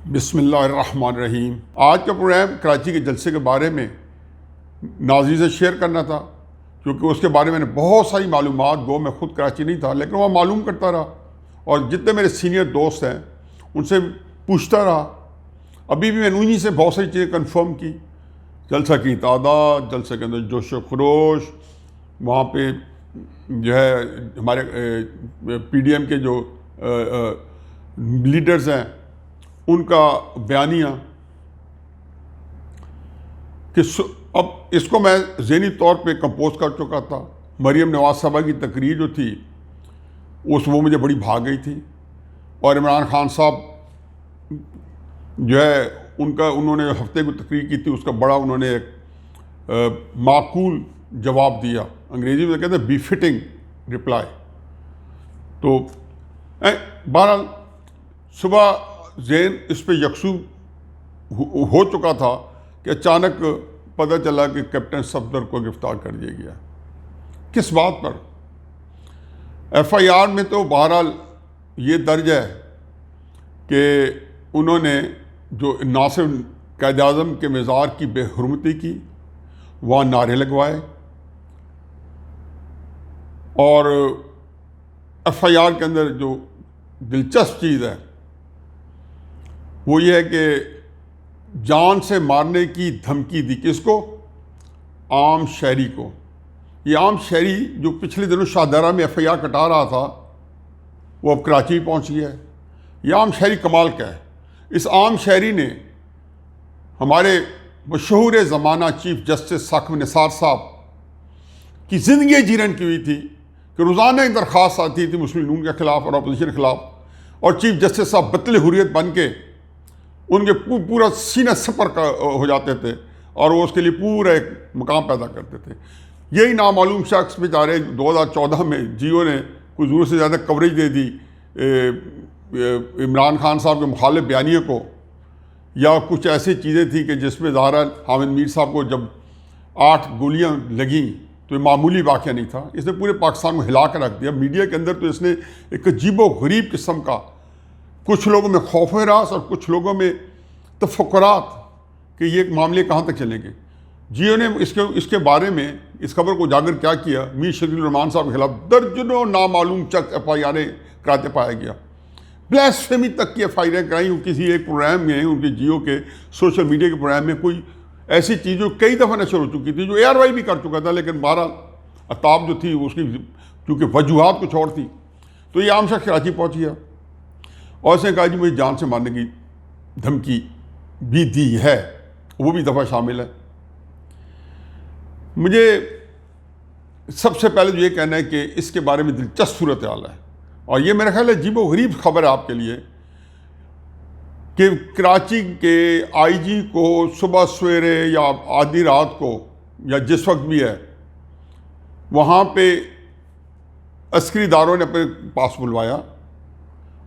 بسم اللہ الرحمن الرحیم۔ آج کا پروگرام کراچی کے جلسے کے بارے میں ناظرین سے شیئر کرنا تھا، کیونکہ اس کے بارے میں نے بہت ساری معلومات، میں خود کراچی نہیں تھا لیکن وہ معلوم کرتا رہا اور جتنے میرے سینئر دوست ہیں ان سے پوچھتا رہا۔ ابھی بھی میں نے انہیں سے بہت ساری چیزیں کنفرم کی، جلسہ کی تعداد، جلسے کے اندر جوش و خروش، وہاں پہ جو ہے ہمارے پی ڈی ایم کے جو لیڈرز ہیں ان کا بیانیہ، کہ اب اس کو میں ذہنی طور پہ کمپوز کر چکا تھا۔ مریم نواز صاحبہ کی تقریر جو تھی وہ مجھے بڑی بھا گئی تھی، اور عمران خان صاحب جو ہے انہوں نے ہفتے کو تقریر کی تھی، اس کا بڑا انہوں نے ایک معقول جواب دیا، انگریزی میں کہتے ہیں بی فٹنگ رپلائی۔ تو بہرحال صبح ذہن اس پہ یکسو ہو چکا تھا کہ اچانک پتہ چلا کہ کیپٹن صفدر کو گرفتار کر دیا گیا۔ کس بات پر؟ ایف آئی آر میں تو بہرحال یہ درج ہے کہ انہوں نے جو نہ صرف قائد اعظم کے مزار کی بے حرمتی کی، وہاں نعرے لگوائے، اور ایف آئی آر کے اندر جو دلچسپ چیز ہے وہ یہ ہے کہ جان سے مارنے کی دھمکی دی۔ کس کو؟ عام شہری کو۔ یہ عام شہری جو پچھلے دنوں شاہدرہ میں ایف آئی آر کٹا رہا تھا وہ اب کراچی پہنچ گیا ہے۔ یہ عام شہری کمال کا ہے۔ اس عام شہری نے ہمارے مشہور زمانہ چیف جسٹس ثاقب نثار صاحب کی زندگی جیرن کی ہوئی تھی کہ روزانہ ایک درخواست آتی تھی مسلم لیگ کے خلاف اور اپوزیشن کے خلاف، اور چیف جسٹس صاحب بطل حریت بن کے ان کے پورا سینہ سپر ہو جاتے تھے اور وہ اس کے لیے پورا ایک مقام پیدا کرتے تھے۔ یہی نامعلوم شخص بیچارے 2014 میں جیو نے کچھ ضرورت سے زیادہ کوریج دے دی عمران خان صاحب کے مخالف بیانیے کو، یا کچھ ایسی چیزیں تھیں کہ جس میں ظاہر حامد میر صاحب کو جب 8 گولیاں لگیں تو یہ معمولی واقعہ نہیں تھا، اس نے پورے پاکستان کو ہلا کر رکھ دیا۔ میڈیا کے اندر تو اس نے ایک عجیب و غریب قسم کا، کچھ لوگوں میں خوف ہراس اور کچھ لوگوں میں تفکرات کہ یہ معاملے کہاں تک چلیں گے۔ جیو نے اس کے بارے میں اس خبر کو اجاگر کیا کیا؟ میر شکیل الرحمان صاحب کے خلاف درجنوں نامعلوم شخص ایف آئی آریں کراتے پایا گیا، بلیسفیمی تک کی ایف آئی آریں کرائی۔ کسی ایک پروگرام میں ان کے جیو کے سوشل میڈیا کے پروگرام میں کوئی ایسی چیز جو کئی دفعہ نشر ہو چکی تھی، جو اے آر وائی بھی کر چکا تھا، لیکن بہرحال عطاب جو تھی اس کی کیونکہ وجوہات کچھ اور تھی، تو یہ عام شخص کراچی پہنچ گیا اور اس نے کہا جی مجھے جان سے مارنے کی دھمکی بھی دی ہے، وہ بھی دفعہ شامل ہے۔ مجھے سب سے پہلے جو یہ کہنا ہے کہ اس کے بارے میں دلچسپ صورتحال ہے، اور یہ میرا خیال ہے عجیب و غریب خبر ہے آپ کے لیے، کہ کراچی کے آئی جی کو صبح سویرے یا آدھی رات کو یا جس وقت بھی ہے وہاں پہ عسکری اداروں نے اپنے پاس بلوایا،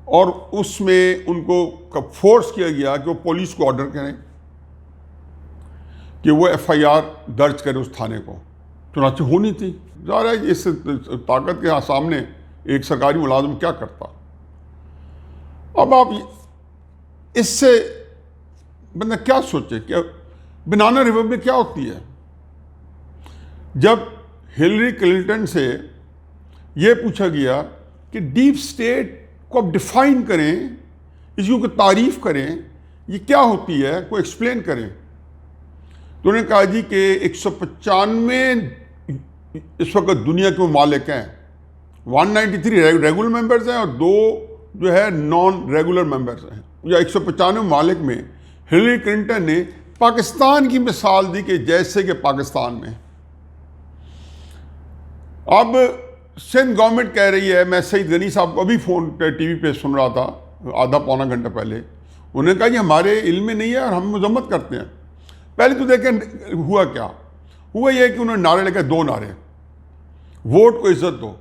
اور اس میں ان کو فورس کیا گیا کہ وہ پولیس کو آرڈر کریں کہ وہ ایف آئی آر درج کرے اس تھانے کو، چنانچہ ہونی تھی۔ ظاہر ہے اس طاقت کے سامنے ایک سرکاری ملازم کیا کرتا۔ اب آپ اس سے بندہ کیا سوچے کہ بنانا ریپبلک کیا ہوتی ہے؟ جب ہلری کلنٹن سے یہ پوچھا گیا کہ ڈیپ سٹیٹ کو آپ ڈیفائن کریں، اس کی تعریف کریں، یہ کیا ہوتی ہے، کوئی ایکسپلین کریں، تو انہوں نے کہا جی کہ 195 اس وقت دنیا کے ممالک ہیں، 193 ریگولر ممبرز ہیں اور 2 جو ہے نان ریگولر ممبرز ہیں، یا 195 ممالک میں ہلری کلنٹن نے پاکستان کی مثال دی کہ جیسے کہ پاکستان میں اب سندھ گورنمنٹ کہہ رہی ہے، میں سعید غنی صاحب کو ابھی فون پہ ٹی وی پہ سن رہا تھا آدھا پونا گھنٹہ پہلے، انہوں نے کہا جی ہمارے علم میں نہیں ہے اور ہم مذمت کرتے ہیں۔ پہلے تو دیکھیں ہوا کیا ہوا، یہ کہ انہوں نے نعرے لگے، 2 نعرے، ووٹ کو عزت دو۔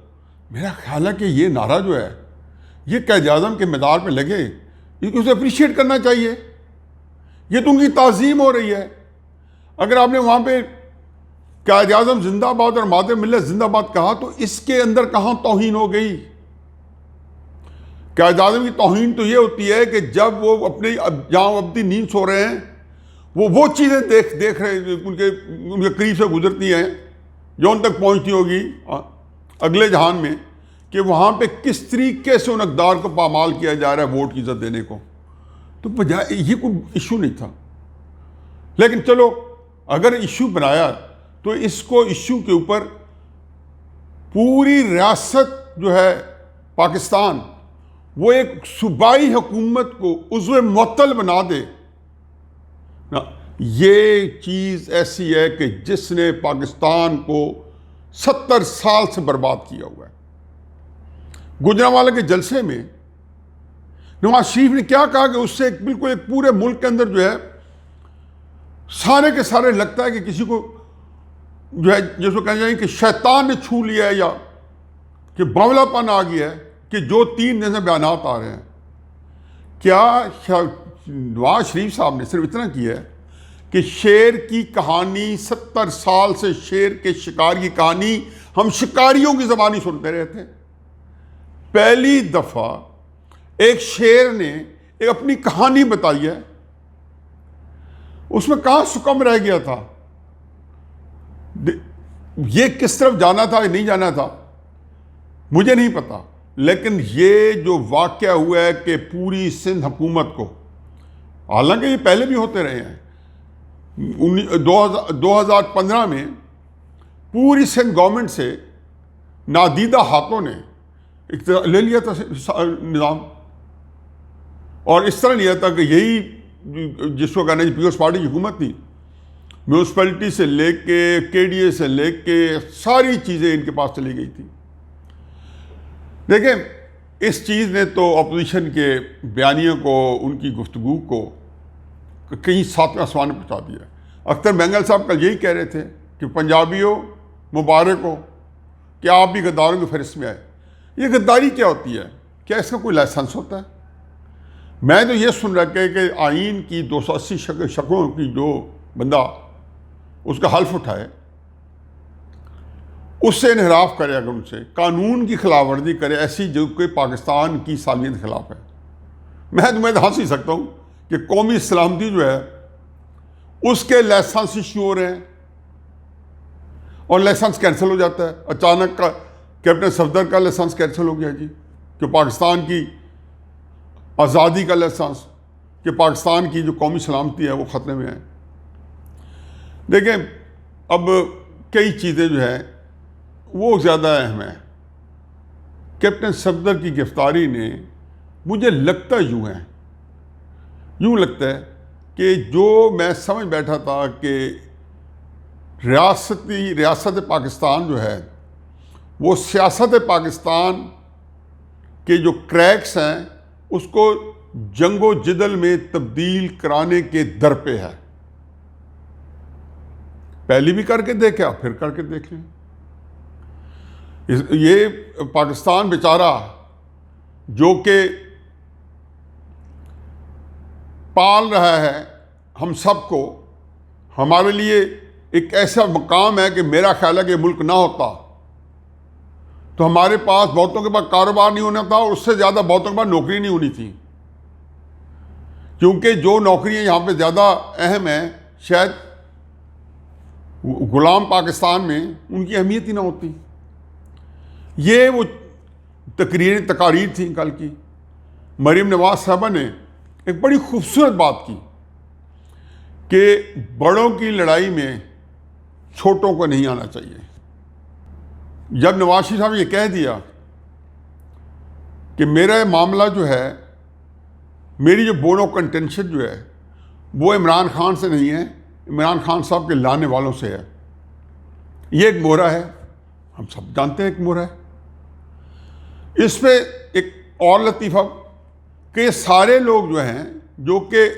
میرا خیال ہے کہ یہ نعرہ جو ہے یہ قائد اعظم کے مزار پہ لگے، اسے اپریشیٹ کرنا چاہیے، یہ تو ان کی تعظیم ہو رہی ہے۔ اگر آپ نے وہاں پہ قائد اعظم زندہ باد اور مادر ملت زندہ باد کہا تو اس کے اندر کہاں توہین ہو گئی؟ قائد اعظم کی توہین تو یہ ہوتی ہے کہ جب وہ اپنے جہاں ابدی نیند سو رہے ہیں وہ چیزیں دیکھ رہے ہیں، ان کے قریب سے گزرتی ہیں جو ان تک پہنچتی ہوگی اگلے جہان میں، کہ وہاں پہ کس طریقے سے ان اقدار کو پامال کیا جا رہا ہے ووٹ کی عزت دینے کو. تو بجائے یہ کوئی ایشو نہیں تھا. لیکن چلو اگر ایشو بنایا تو اس کو ایشو کے اوپر پوری ریاست جو ہے پاکستان وہ ایک صوبائی حکومت کو عضو معطل بنا دے. یہ چیز ایسی ہے کہ جس نے پاکستان کو 70 سال سے برباد کیا ہوا ہے. گجرانوالہ کے جلسے میں نواز شریف نے کیا کہا کہ اس سے بالکل ایک پورے ملک کے اندر جو ہے سارے کے سارے لگتا ہے کہ کسی کو جو ہے جس کو کہنا چاہیے کہ شیطان نے چھو لیا ہے یا کہ باولا پن آ گیا ہے کہ جو 3 دن سے بیانات آ رہے ہیں. کیا نواز شریف صاحب نے صرف اتنا کیا ہے کہ شیر کی کہانی 70 سال سے شیر کے شکار کی کہانی ہم شکاریوں کی زبانی سنتے رہے تھے. پہلی دفعہ ایک شیر نے ایک اپنی کہانی بتائی ہے. اس میں کہاں سکم رہ گیا تھا، یہ کس طرف جانا تھا یا نہیں جانا تھا مجھے نہیں پتا. لیکن یہ جو واقعہ ہوا ہے کہ پوری سندھ حکومت کو، حالانکہ یہ پہلے بھی ہوتے رہے ہیں، 2015 میں پوری سندھ گورنمنٹ سے نادیدہ ہاتھوں نے لے لیا تھا نظام، اور اس طرح لیا تھا کہ یہی جس کو کہنا پیپلز پارٹی کی حکومت تھی، میونسپلٹی سے لے کے کے ڈی اے سے لے کے ساری چیزیں ان کے پاس چلی گئی تھی. دیکھیں اس چیز نے تو اپوزیشن کے بیانیے کو، ان کی گفتگو کو کہیں 7ویں آسمان میں پہنچا دیا. اختر بینگل صاحب کل یہی کہہ رہے تھے کہ پنجابیوں مبارک ہو کہ آپ بھی غداروں کی فہرست میں آئے. یہ غداری کیا ہوتی ہے؟ کیا اس کا کوئی لائسنس ہوتا ہے؟ میں تو یہ سن رکھا ہے کہ آئین کی 280 شکلوں کی جو بندہ اس کا حلف اٹھائے، اس سے انحراف کرے، اگر ان سے قانون کی خلاف ورزی کرے ایسی جو کہ پاکستان کی سالمیت کے خلاف ہے. میں تمہیں ہنس ہی سکتا ہوں کہ قومی سلامتی جو ہے اس کے لائسنس ایشو ہو رہے ہیں اور لائسنس کینسل ہو جاتا ہے. اچانک کا کیپٹن صفدر کا لائسنس کینسل ہو گیا جی، کہ پاکستان کی آزادی کا لائسنس، کہ پاکستان کی جو قومی سلامتی ہے وہ خطرے میں ہے. دیکھیں اب کئی چیزیں جو ہیں وہ زیادہ اہم ہیں. کیپٹن صفدر کی گرفتاری نے مجھے لگتا یوں لگتا ہے کہ جو میں سمجھ بیٹھا تھا کہ ریاست پاکستان جو ہے وہ سیاست پاکستان کے جو کریکس ہیں اس کو جنگ و جدل میں تبدیل کرانے کے در پہ ہے. پہلی بھی کر کے دیکھا، پھر کر کے دیکھ لیں. یہ پاکستان بیچارہ جو کہ پال رہا ہے ہم سب کو، ہمارے لیے ایک ایسا مقام ہے کہ میرا خیال ہے کہ ملک نہ ہوتا تو ہمارے پاس بہتوں کے پاس کاروبار نہیں ہونا تھا، اور اس سے زیادہ بہتوں کے پاس نوکری نہیں ہونی تھی. کیونکہ جو نوکریاں یہاں پہ زیادہ اہم ہیں شاید غلام پاکستان میں ان کی اہمیت ہی نہ ہوتی. یہ وہ تقاریر تھیں کل کی. مریم نواز صاحبہ نے ایک بڑی خوبصورت بات کی کہ بڑوں کی لڑائی میں چھوٹوں کو نہیں آنا چاہیے. جب نواز شریف صاحب نے یہ کہہ دیا کہ میرا معاملہ جو ہے، میری جو بون آف کنٹینشن جو ہے وہ عمران خان سے نہیں ہے، عمران خان صاحب کے لانے والوں سے ہے. یہ ایک مہرا ہے، ہم سب جانتے ہیں ایک مہرا ہے. اس پہ ایک اور لطیفہ کہ یہ سارے لوگ جو ہیں جو کہ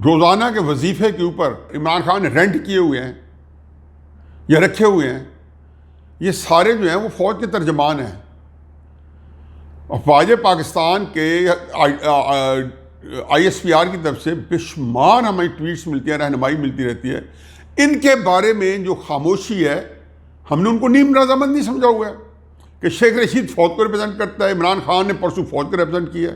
روزانہ کے وظیفے کے اوپر عمران خان نے رینٹ کیے ہوئے ہیں یا رکھے ہوئے ہیں، یہ سارے جو ہیں وہ فوج کے ترجمان ہیں. افواج پاکستان کے آئی ایس پی آر کی طرف سے بے شمار ہمیں ٹویٹس ملتی ہیں، رہنمائی ملتی رہتی ہے. ان کے بارے میں جو خاموشی ہے، ہم نے ان کو نیم رضامند نہیں سمجھا ہوا ہے. کہ شیخ رشید فوج کو ریپرزینٹ کرتا ہے، عمران خان نے پرسوں فوج کو ریپرزینٹ کیا ہے،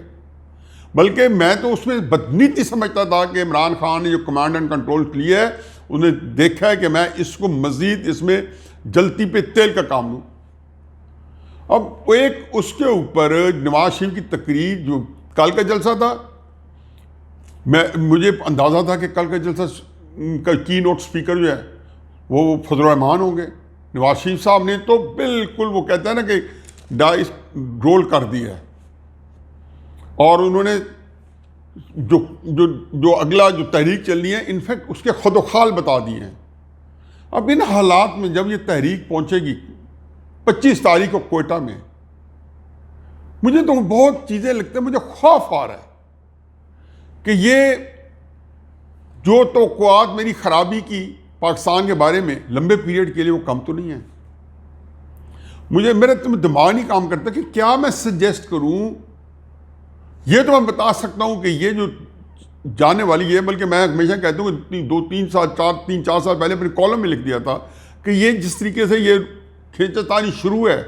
بلکہ میں تو اس میں بدنیتی سمجھتا تھا کہ عمران خان نے جو کمانڈ اینڈ کنٹرول لیا ہے انہیں دیکھا ہے کہ میں اس کو مزید اس میں جلتی پہ تیل کا کام لوں۔ اب ایک اس کے اوپر نواز شریف کی تقریر جو کل کا جلسہ تھا، مجھے اندازہ تھا کہ کل کا جلسہ کا کی نوٹ سپیکر جو ہے وہ فضل الرحمان ہوں گے۔ نواز شریف صاحب نے تو بالکل وہ کہتا ہے نا کہ ڈائس رول کر دیا ہے، اور انہوں نے جو اگلا جو تحریک چلنی ہے انفیکٹ اس کے خود و خال بتا دیے ہیں۔ اب ان حالات میں جب یہ تحریک پہنچے گی 25 تاریخ کو کوئٹہ میں، مجھے تو بہت چیزیں لگتے ہیں، مجھے خوف آ رہا ہے کہ یہ جو توقعات میری خرابی کی پاکستان کے بارے میں لمبے پیریڈ کے لیے وہ کم تو نہیں ہے۔ میرا دماغ نہیں کام کرتا کہ کیا میں سجیسٹ کروں۔ یہ تو میں بتا سکتا ہوں کہ یہ جو جانے والی ہے، بلکہ میں ہمیشہ کہتا ہوں کہ 3-4 سال پہلے اپنے کالم میں لکھ دیا تھا کہ یہ جس طریقے سے یہ کھینچتانی شروع ہے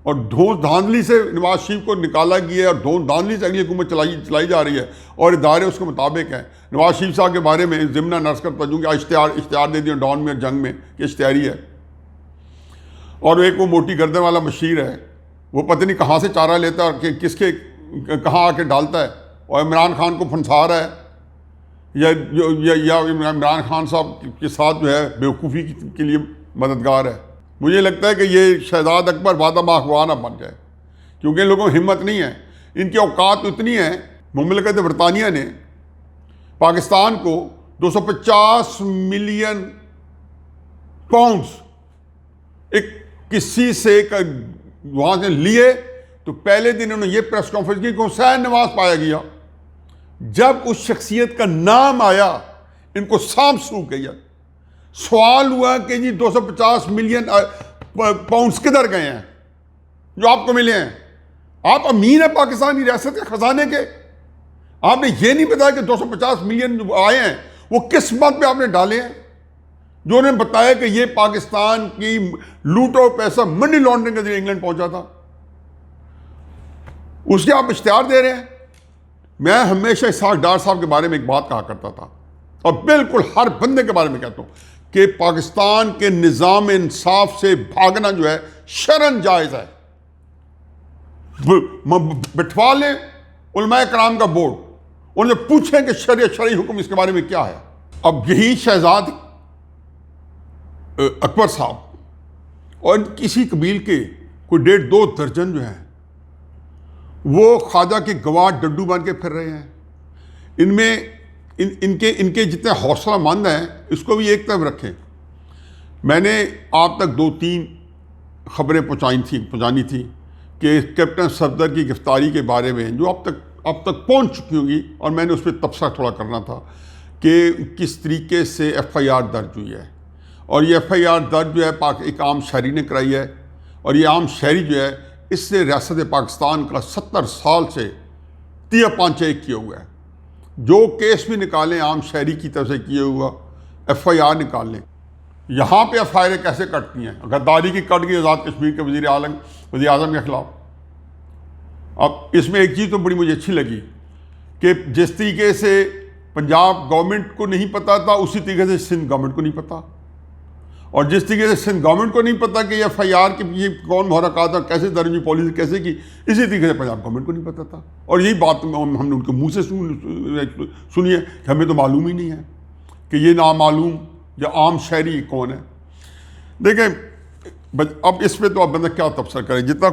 اور دھوس دھاندلی سے نواز شریف کو نکالا گیا ہے اور دھوس دھاندلی سے اگلی حکومت چلائی جا رہی ہے اور ادارے اس کے مطابق ہیں۔ نواز شریف صاحب کے بارے میں ضمن نرس کرتا ہوں کہ اشتہار دے دیا ڈان میں جنگ میں کہ اشتہاری ہے، اور ایک وہ موٹی گردن والا مشیر ہے، وہ پتہ نہیں کہاں سے چارہ لیتا ہے اور کہ کس کے کہاں آ کے ڈالتا ہے، اور عمران خان کو پھنسا رہا ہے یا عمران خان صاحب کے ساتھ جو ہے بیوقوفی کے لیے مددگار ہے۔ مجھے لگتا ہے کہ یہ شہزاد اکبر وعدہ ماہوانہ بن جائے، کیونکہ ان لوگوں میں ہمت نہیں ہے، ان کی اوقات اتنی ہیں۔ مملکت برطانیہ نے پاکستان کو 250 ملین پاؤنڈز ایک کسی سے وہاں سے لیے، تو پہلے دن انہوں نے یہ پریس کانفرنس کی کہ حسین نواز پایا گیا۔ جب اس شخصیت کا نام آیا ان کو سانپ سوکھ گیا۔ سوال ہوا کہ جی 250 ملین پاؤنڈز کدھر گئے ہیں جو آپ کو ملے ہیں؟ آپ امین ہیں پاکستانی ریاست کے خزانے کے، آپ نے یہ نہیں بتایا کہ 250 ملین جو آئے ہیں وہ کس بات پہ آپ نے ڈالے ہیں؟ جو انہوں نے بتایا کہ یہ پاکستان کی لوٹ و پیسہ منی لانڈرنگ کے ذریعے انگلینڈ پہنچا تھا، اس کے آپ اشتہار دے رہے ہیں۔ میں ہمیشہ اسحاق ڈار صاحب کے بارے میں ایک بات کہا کرتا تھا، اور بالکل ہر بندے کے بارے میں کہتا ہوں کہ پاکستان کے نظام انصاف سے بھاگنا جو ہے شرعاً جائز ہے۔ بٹھوا لیں علماء کرام کا بورڈ، ان سے پوچھیں کہ شرعی حکم اس کے بارے میں کیا ہے۔ اب یہی شہزاد اکبر صاحب اور کسی قبیل کے کوئی 1.5-2 درجن جو ہیں وہ خواجہ کے گواہ ڈڈو بن کے پھر رہے ہیں۔ ان میں ان کے جتنے حوصلہ مند ہیں اس کو بھی ایک طرف رکھیں۔ میں نے آپ تک 2-3 خبریں پہنچانی تھی کہ کیپٹن صفدر کی گرفتاری کے بارے میں جو اب تک پہنچ چکی ہوں گی، اور میں نے اس پہ تبصرہ تھوڑا کرنا تھا کہ کس طریقے سے FIR درج ہوئی ہے، اور یہ FIR درج جو ہے ایک عام شہری نے کرائی ہے، اور یہ عام شہری جو ہے اس سے ریاست پاکستان کا 70 سال سے تیا پانچہ ایک کیا ہوا ہے۔ جو کیس بھی نکالیں عام شہری کی طرف سے کیا ہوا FIR نکال لیں۔ یہاں پہ FIR کیسے کٹتی ہیں؟ غداری کی کٹ گئی آزاد کشمیر کے وزیر اعظم کے خلاف۔ اب اس میں ایک چیز تو بڑی مجھے اچھی لگی کہ جس طریقے سے پنجاب گورنمنٹ کو نہیں پتا تھا اسی طریقے سے سندھ گورنمنٹ کو نہیں پتا، اور جس طریقے سے سندھ گورنمنٹ کو نہیں پتا کہ یہ FIR کے پیچھے کون محرکات اور کیسے درج ہوئی، پالیسی کیسے کی، اسی طریقے سے پنجاب گورنمنٹ کو نہیں پتا تھا۔ اور یہی بات ہم نے ان کے منہ سے سنی ہے کہ ہمیں تو معلوم ہی نہیں ہے کہ یہ نامعلوم یا عام شہری کون ہے۔ دیکھیں اب اس پہ تو اب بندہ کیا تبصرہ کرے، جتنا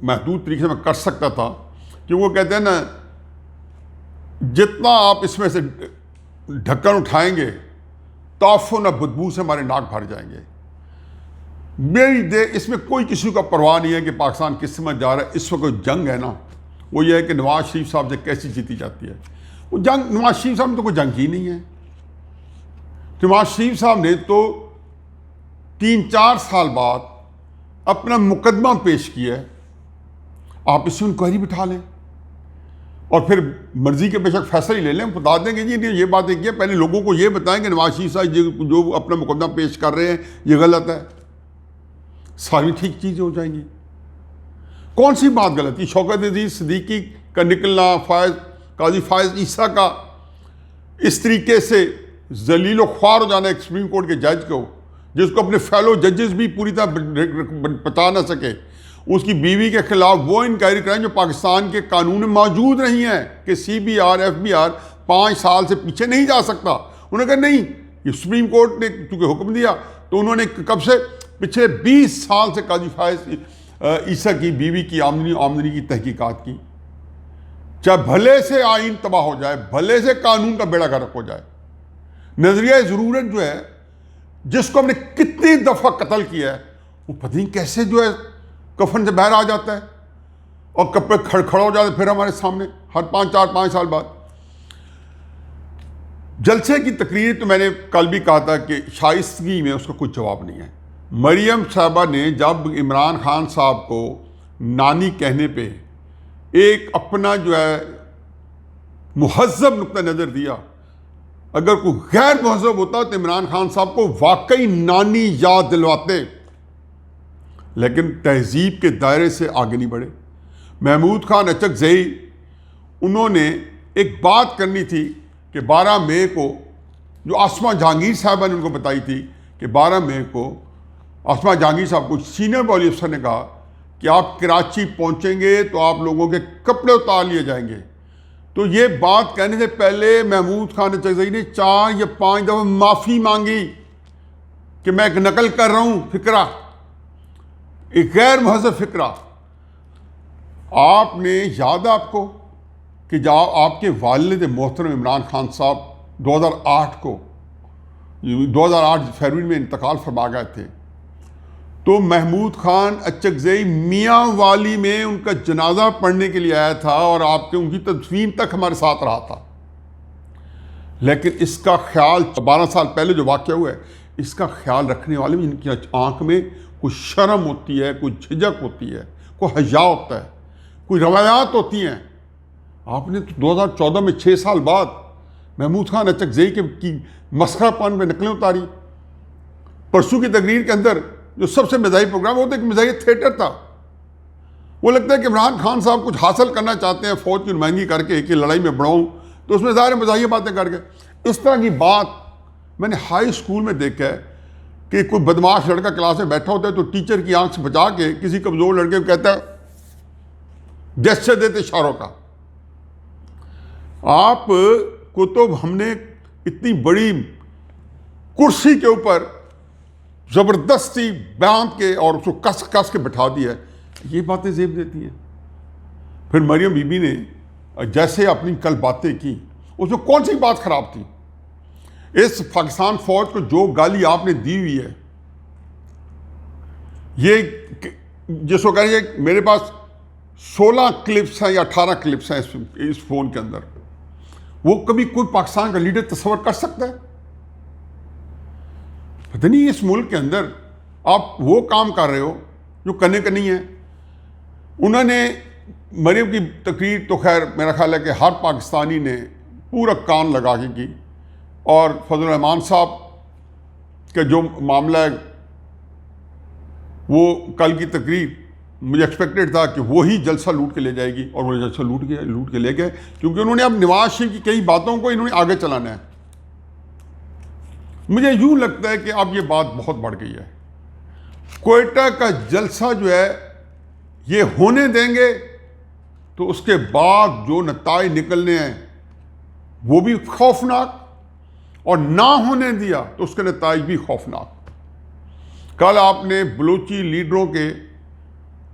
محدود طریقے سے میں کر سکتا تھا کہ وہ کہتے ہیں نا جتنا آپ اس میں سے ڈھکن اٹھائیں گے تعفن اور بدبو سے ہمارے ناک بھر جائیں گے۔ اس میں کوئی کسی کا پرواہ نہیں ہے کہ پاکستان کس سمت جا رہا ہے۔ اس وقت جنگ ہے نا، وہ یہ ہے کہ نواز شریف صاحب سے کیسی جیتی جاتی ہے۔ وہ جنگ نواز شریف صاحب نے تو کوئی جنگ ہی نہیں ہے۔ نواز شریف صاحب نے تو 3-4 سال بعد اپنا مقدمہ پیش کیا ہے، آپ اس سے انکوائری بٹھا لیں اور پھر مرضی کے بے شک فیصلہ ہی لے لیں، بتا دیں کہ جی یہ بات ایک ہے، پہلے لوگوں کو یہ بتائیں کہ نواز شریف صاحب جو اپنا مقدمہ پیش کر رہے ہیں یہ غلط ہے، ساری ٹھیک چیزیں ہو جائیں گی۔ کون سی بات غلط تھی؟ شوکت عزیز صدیقی کا نکلنا، قاضی فائز عیسیٰ کا اس طریقے سے ذلیل و خوار ہو جانا ایک سپریم کورٹ کے جج کو، جس کو اپنے فیلو ججز بھی پوری طرح بتا نہ سکے، اس کی بیوی کے خلاف وہ انکوائری کرائیں جو پاکستان کے قانون میں موجود نہیں ہے کہ CBR FBI 5 سال سے پیچھے نہیں جا سکتا. انہوں نے کہا نہیں، یہ سپریم کورٹ نے چونکہ حکم دیا تو انہوں نے کب سے پچھلے 20 سال سے قاضی فائز عیسیٰ کی بیوی کی آمدنی کی تحقیقات کی. چاہے بھلے سے آئین تباہ ہو جائے، بھلے سے قانون کا بیڑا غرق ہو جائے، نظریہ ضرورت جو ہے جس کو ہم نے کتنی دفعہ قتل کیا ہے، وہ پتہ نہیں کیسے جو ہے کفن سے باہر آ جاتا ہے اور کپڑے کھڑا ہو جاتے پھر ہمارے سامنے ہر 5 سال بعد. جلسے کی تقریر تو میں نے کل بھی کہا تھا کہ شائستگی میں اس کا کوئی جواب نہیں ہے. مریم صاحبہ نے جب عمران خان صاحب کو نانی کہنے پہ ایک اپنا جو ہے مہذب نقطہ نظر دیا، اگر کوئی غیر مہذب ہوتا تو عمران خان صاحب کو واقعی نانی یاد دلواتے، لیکن تہذیب کے دائرے سے آگے نہیں بڑھے. محمود خان اچکزئی انہوں نے ایک بات کرنی تھی کہ 12 مئی کو، جو آسمہ جہانگیر صاحبہ نے ان کو بتائی تھی کہ 12 مئی کو آسمہ جہانگیر صاحب کو سینئر پولیس افسر نے کہا کہ آپ کراچی پہنچیں گے تو آپ لوگوں کے کپڑے اتار لیے جائیں گے. تو یہ بات کہنے سے پہلے محمود خان اچکزئی نے 4 یا 5 دفعہ معافی مانگی کہ میں ایک نقل کر رہا ہوں فکرہ، ایک غیر مہذب فکرہ. آپ نے یاد آپ کو کہ جب آپ کے والد محترم عمران خان صاحب 2008 فروری میں انتقال فرما گئے تھے، تو محمود خان اچکزئی میاں والی میں ان کا جنازہ پڑھنے کے لیے آیا تھا اور آپ کے ان کی تدفین تک ہمارے ساتھ رہا تھا. لیکن اس کا خیال 12 سال پہلے جو واقعہ ہوا ہے، اس کا خیال رکھنے والے میں ان کی آنکھ میں کوئی شرم ہوتی ہے، کوئی جھجک ہوتی ہے، کوئی حیا ہوتا ہے، کوئی روایات ہوتی ہیں. آپ نے 2014 میں 6 سال بعد محمود خان اچکزئی کی مسخرہ پن پہ نقلیں اتاری. پرسوں کی تقریر کے اندر جو سب سے مزاحی پروگرام ہوتا ہے کہ مزاحیہ تھیٹر تھا. وہ لگتا ہے کہ عمران خان صاحب کچھ حاصل کرنا چاہتے ہیں فوج کی نمائندگی کر کے کہ لڑائی میں بڑھاؤں، تو اس میں ظاہر مزاحیہ باتیں کر کے. اس طرح کی بات میں نے ہائی اسکول میں دیکھا ہے کہ کوئی بدماش لڑکا کلاس میں بیٹھا ہوتا ہے تو ٹیچر کی آنکھ سے بچا کے کسی کمزور لڑکے کو کہتا ہے جیسے دیتے اشاروں کا. آپ کو تو ہم نے اتنی بڑی کرسی کے اوپر زبردستی باندھ کے اور اس کو کس کے بٹھا دیا ہے. یہ باتیں زیب دیتی ہیں. پھر مریم بی بی نے جیسے اپنی کل باتیں کی، اس میں کون سی بات خراب تھی؟ اس پاکستان فوج کو جو گالی آپ نے دی ہوئی ہے، یہ جس کو کہیں گے میرے پاس 16 کلپس ہیں یا 18 کلپس ہیں اس فون کے اندر، وہ کبھی کوئی پاکستان کا لیڈر تصور کر سکتا ہے؟ پتہ نہیں اس ملک کے اندر آپ وہ کام کر رہے ہو جو کرنے کا نہیں ہے. انہوں نے مریم کی تقریر تو خیر میرا خیال ہے کہ ہر پاکستانی نے پورا کان لگا کے کی، اور فضل الرحمان صاحب کا جو معاملہ ہے وہ کل کی تقریر مجھے ایکسپیکٹڈ تھا کہ وہی جلسہ لوٹ کے لے جائے گی، اور وہ جلسہ لوٹ کے لے گئے، کیونکہ انہوں نے اب نواز شریف کی کئی باتوں کو انہوں نے آگے چلانا ہے. مجھے یوں لگتا ہے کہ اب یہ بات بہت بڑھ گئی ہے. کوئٹہ کا جلسہ جو ہے یہ ہونے دیں گے تو اس کے بعد جو نتائج نکلنے ہیں وہ بھی خوفناک، اور نہ ہونے دیا تو اس کے نتائج بھی خوفناک. کل آپ نے بلوچی لیڈروں کے،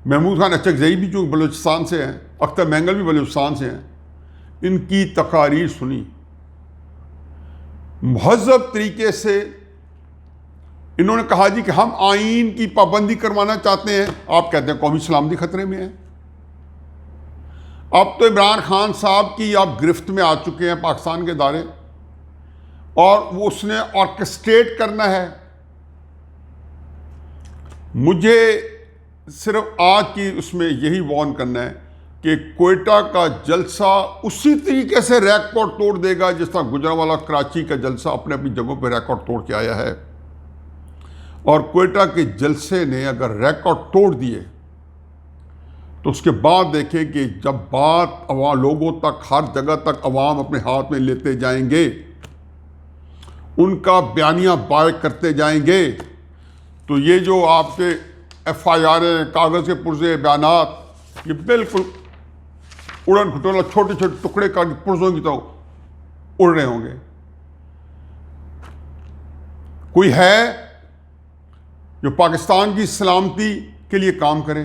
محمود خان اچکزئی بھی جو بلوچستان سے ہیں، اختر مینگل بھی بلوچستان سے ہیں، ان کی تقاریر سنی. مہذب طریقے سے انہوں نے کہا جی کہ ہم آئین کی پابندی کروانا چاہتے ہیں. آپ کہتے ہیں قومی سلامتی خطرے میں ہے. اب تو عمران خان صاحب کی آپ گرفت میں آ چکے ہیں پاکستان کے ادارے، اور وہ اس نے آرکسٹریٹ کرنا ہے. مجھے صرف آج کی اس میں یہی وارن کرنا ہے کہ کوئٹہ کا جلسہ اسی طریقے سے ریکارڈ توڑ دے گا جس طرح گجرانوالہ کراچی کا جلسہ اپنے اپنی جگہوں پہ ریکارڈ توڑ کے آیا ہے. اور کوئٹہ کے جلسے نے اگر ریکارڈ توڑ دیے تو اس کے بعد دیکھیں کہ جب بات عوام لوگوں تک، ہر جگہ تک عوام اپنے ہاتھ میں لیتے جائیں گے، ان کا بیانیہ باعث کرتے جائیں گے، تو یہ جو آپ کے ایف آئی آر ہیں، کاغذ کے پرزے، بیانات، یہ بالکل اڑن کھٹولا چھوٹے چھوٹے ٹکڑے کا پرزوں کی تو اڑ رہے ہوں گے۔ کوئی ہے جو پاکستان کی سلامتی کے لیے کام کرے،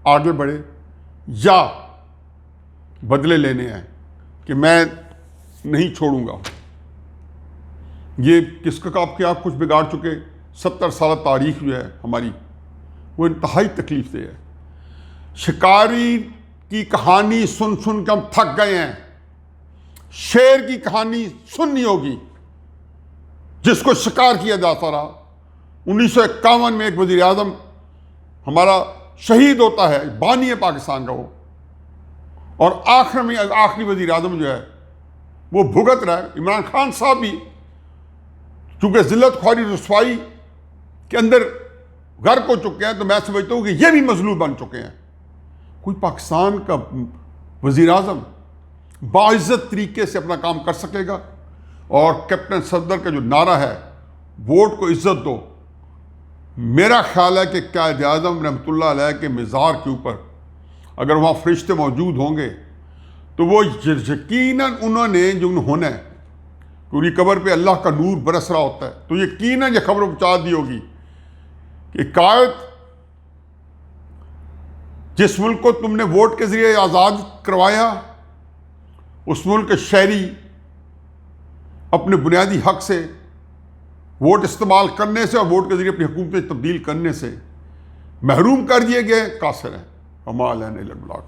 آگے بڑھے، یا بدلے لینے ہیں کہ میں نہیں چھوڑوں گا؟ یہ کس کا آپ کچھ بگاڑ چکے۔ 70 سالہ تاریخ جو ہے ہماری، وہ انتہائی تکلیف دہ ہے۔ شکاری کی کہانی سن سن کے ہم تھک گئے ہیں۔ شیر کی کہانی سننی ہوگی جس کو شکار کیا جاتا رہا۔ 1951 میں ایک وزیر اعظم ہمارا شہید ہوتا ہے، بانی ہے پاکستان کا وہ، اور آخر میں آخری وزیر اعظم جو ہے وہ بھگت رہا ہے۔ عمران خان صاحب بھی چونکہ ذلت خواری رسوائی کے اندر غرق ہو چکے ہیں، تو میں سمجھتا ہوں کہ یہ بھی مظلوم بن چکے ہیں۔ کوئی پاکستان کا وزیر اعظم باعزت طریقے سے اپنا کام کر سکے گا؟ اور کیپٹن صفدر کا جو نعرہ ہے، ووٹ کو عزت دو، میرا خیال ہے کہ قائد اعظم رحمۃ اللہ علیہ کے مزار کے اوپر اگر وہاں فرشتے موجود ہوں گے تو وہ یقیناً انہوں نے جو ہونا ہے، پوری قبر پہ اللہ کا نور برس رہا ہوتا ہے، تو یقیناً یہ خبر پہنچا دی ہوگی کہ قائد، جس ملک کو تم نے ووٹ کے ذریعے آزاد کروایا، اس ملک کے شہری اپنے بنیادی حق سے ووٹ استعمال کرنے سے اور ووٹ کے ذریعے اپنی حکومتیں تبدیل کرنے سے محروم کر دیے گئے، قاصر ہیں۔ وما علینا الا البلاغ۔